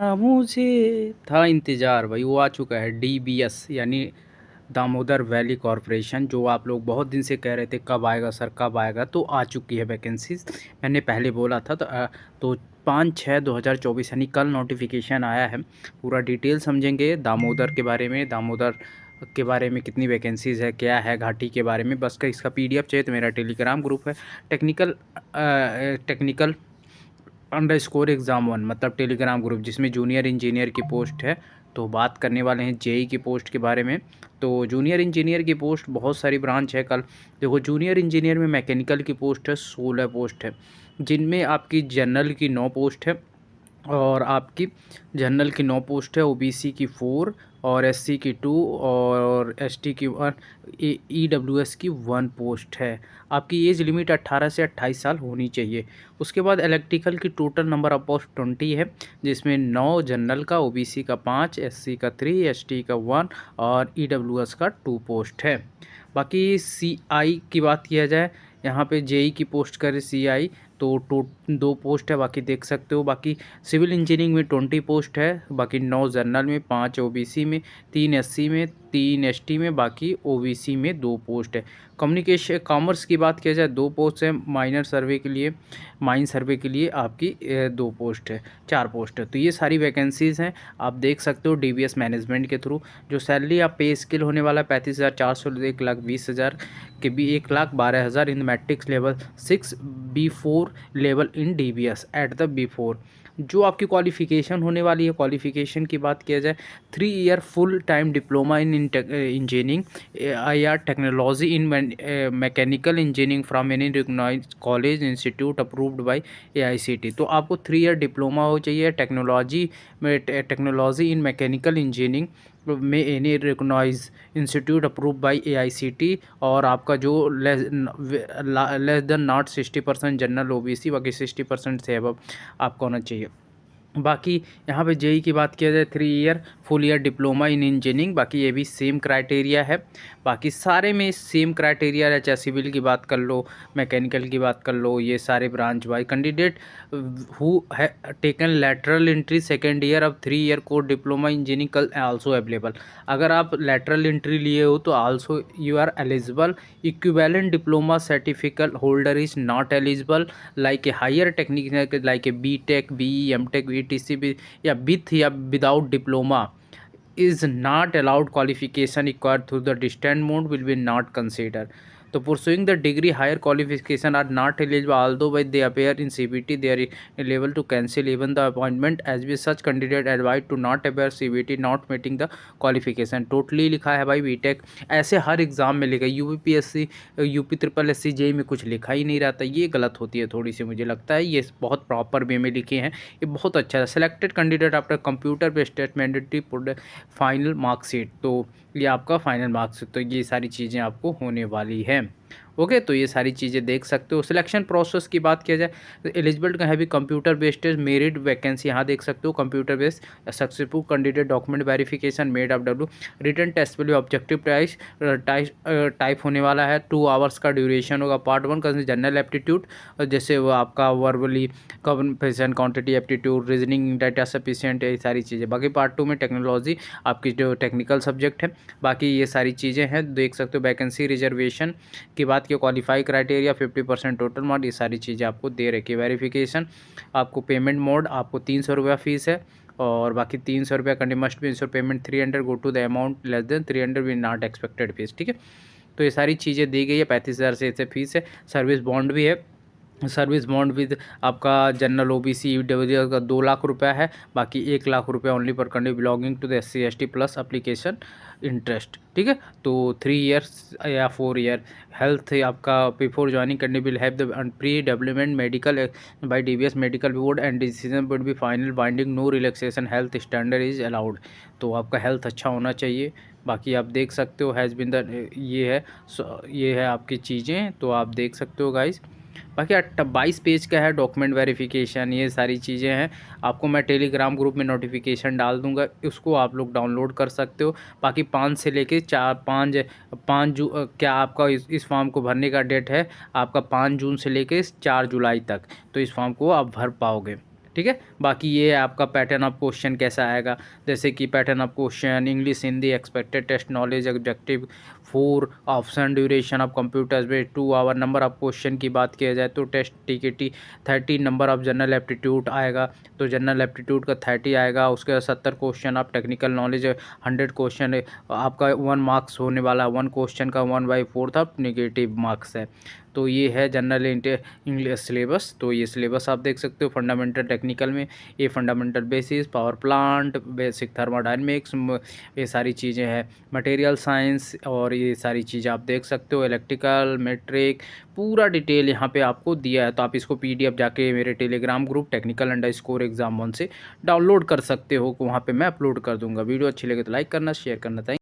मुझे था इंतज़ार भाई, वो आ चुका है डीबीएस यानी दामोदर वैली कॉरपोरेशन, जो आप लोग बहुत दिन से कह रहे थे कब आएगा सर कब आएगा, तो आ चुकी है वैकेंसीज। मैंने पहले बोला था तो 5/6/2024 यानी कल नोटिफिकेशन आया है। पूरा डिटेल समझेंगे दामोदर के बारे में, दामोदर के बारे में कितनी वैकेंसीज़ है, क्या है घाटी के बारे में। बस का इसका पीडीएफ चाहिए तो मेरा टेलीग्राम ग्रुप है टेक्निकल _एग्ज़ाम 1 मतलब टेलीग्राम ग्रुप, जिसमें जूनियर इंजीनियर की पोस्ट है। तो बात करने वाले हैं जेई की पोस्ट के बारे में। तो जूनियर इंजीनियर की पोस्ट बहुत सारी ब्रांच है। कल देखो, जूनियर इंजीनियर में मैकेनिकल की पोस्ट है 16 पोस्ट है, जिनमें आपकी जनरल की 9 पोस्ट है और आपकी जनरल की 9 पोस्ट है, ओबीसी की 4 और एससी की 2 और एसटी की 1, ईडब्ल्यूएस की 1 पोस्ट है। आपकी एज लिमिट 18 से 28 साल होनी चाहिए। उसके बाद इलेक्ट्रिकल की टोटल नंबर ऑफ पोस्ट 20 है, जिसमें 9 जनरल का, ओबीसी का 5, एससी का 3, एसटी का 1 और ईडब्ल्यूएस का 2 पोस्ट है। बाकी सीआई की बात किया जाए, यहाँ पे जेई की पोस्ट करें सीआई तो 2 पोस्ट है, बाकी देख सकते हो। बाकी सिविल इंजीनियरिंग में 20 पोस्ट है, बाकी 9 जनरल में, 5 ओबीसी में, 3 एससी में, 3 एसटी में, बाकी ओबीसी में 2 पोस्ट है। कम्युनिकेशन कॉमर्स की बात किया जाए 2 पोस्ट है, माइन सर्वे के लिए आपकी 2 पोस्ट है, 4 पोस्ट है। तो ये सारी वैकेंसीज़ हैं, आप देख सकते हो डीबीएस मैनेजमेंट के थ्रू। जो सैलरी आप पे स्केल होने वाला है 35,400 से 1,20,000 के भी 1,12,000 in matrix level 6 B4 level in DBS at the B4। जो आपकी क्वालिफ़िकेशन होने वाली है, क्वालिफ़िकेशन की बात किया जाए 3 year full time diploma in engineering या technology in mechanical engineering from any recognised college institute approved by AICTE. तो आपको 3 ईयर डिप्लोमा हो चाहिए टेक्नोलॉजी इन मैकेनिकल इंजीनियरिंग में any recognise institute approve by AICTE, और आपका जो less than not 60% general OBC, बाकी 60% से अबव आपका होना चाहिए। बाकी यहाँ पे जेई की बात किया जाए 3 year full year diploma in engineering, बाकी ये भी सेम क्राइटेरिया है। बाकी सारे में सेम क्राइटेरिया है, चाहे सिविल की बात कर लो, मैकेनिकल की बात कर लो, ये सारे branch by candidate who have taken lateral entry second year of 3 year course diploma engineering कल आल्सो अवेलेबल। अगर आप लैटरल एंट्री लिए हो तो also you are eligible. Equivalent diploma certificate holder is not eligible like a higher technical like a BTech, BE, MTech, VTC या with या without diploma is not allowed. Qualification acquired through the distant mode will be not considered. So pursuing the degree higher qualification are not eligible, although when they appear in CBT they are able to cancel even the appointment, as with such candidate advised to not appear CBT not meeting the qualification। Totally लिखा है भाई BTech, ऐसे हर exam में लिखा है। UPPSC, UP triple S C JE में कुछ लिखा ही नहीं रहता, ये गलत होती है थोड़ी सी, मुझे लगता है। ये बहुत प्रॉपर वे में लिखे हैं, ये बहुत अच्छा है। Selected candidate after computer based test mandatory final marksheet, तो ये आपका फाइनल मार्क्स, तो ये सारी चीज़ें आपको होने वाली है। ओके, तो ये सारी चीज़ें देख सकते हो। सिलेक्शन प्रोसेस की बात किया जाए तो एलिजिबल का है भी कंप्यूटर बेस्ड मेरिट वैकेंसी, यहाँ देख सकते हो computer based successful candidate document verification made of W written test will objective price type होने वाला है। 2 आवर्स का ड्यूरेशन होगा। पार्ट 1 का जनरल एप्टीट्यूड, जैसे वो आपका verbally communication, quantity aptitude, reasoning, data sufficient, ये सारी चीज़ें। बाकी पार्ट 2 में टेक्नोलॉजी आपकी जो टेक्निकल सब्जेक्ट है, बाकी ये सारी चीज़ें हैं, देख सकते हो। वैकेंसी रिजर्वेशन की बात की, क्वालिफाई क्राइटेरिया 50% टोटल मार्क, ये सारी चीज़ें आपको दे रखी है। वेरिफिकेशन आपको पेमेंट मोड आपको 300 रुपया फीस है, और बाकी 300 रुपया करनी मस्ट भी insure payment 300 go to the amount less than 300 we not expected fees. ठीक है, तो ये सारी चीज़ें दी गई है। 35,000 से ऐसे फीस है। सर्विस बॉन्ड भी है। सर्विस बॉन्ड विद आपका जनरल ओबीसी ईडब्ल्यूएस का 2 लाख रुपया है, बाकी 1 लाख रुपया ओनली पर candidate belonging to the SC ST plus application interest. ठीक है, तो 3 ईयर्स या 4 ईयर। हेल्थ आपका before joining candidate will have the pre development medical by DBS medical board and decision would be final binding, no relaxation, health standard is allowed. तो आपका health अच्छा होना चाहिए। बाकी आप देख सकते हो हैज़ बिन द ये है आपकी चीज़ें, तो आप देख सकते हो गाइस। बाकी 22 पेज का है डॉक्यूमेंट वेरिफिकेशन, ये सारी चीज़ें हैं। आपको मैं टेलीग्राम ग्रुप में नोटिफिकेशन डाल दूंगा, उसको आप लोग डाउनलोड कर सकते हो। बाकी 5 से लेके 5 क्या आपका इस फॉर्म को भरने का डेट है आपका 5 जून से लेके 4 जुलाई तक, तो इस फॉर्म को आप भर पाओगे। ठीक है। बाकी ये है आपका पैटर्न ऑफ क्वेश्चन कैसा आएगा, जैसे कि pattern of question English Hindi expected test knowledge objective 4 option duration of computers based 2 hour. Number of question की बात किया जाए तो टेस्ट टिकटी 30 नंबर ऑफ जनरल एप्टीट्यूड आएगा, तो जनरल एप्टीट्यूड का 30 आएगा। उसके बाद 70 question of technical knowledge, 100 question आपका 1 मार्क्स होने वाला, 1 क्वेश्चन का 1/4 ऑफ नेगेटिव मार्क्स है। तो ये है जनरल इंग्लिश सिलेबस। तो ये सिलेबस आप देख सकते हो। फंडामेंटल टेक्निकल में ये fundamental basis, power plant, basic thermodynamics, ये सारी चीज़ें हैं। मटेरियल साइंस और ये सारी चीज़ें आप देख सकते हो। इलेक्ट्रिकल, मेट्रिक, पूरा डिटेल यहाँ पे आपको दिया है। तो आप इसको PDF जाके मेरे टेलीग्राम ग्रुप technical_exam1 से डाउनलोड कर सकते हो, वहाँ पे मैं अपलोड कर दूंगा। वीडियो अच्छी लगे तो लाइक करना, शेयर करना।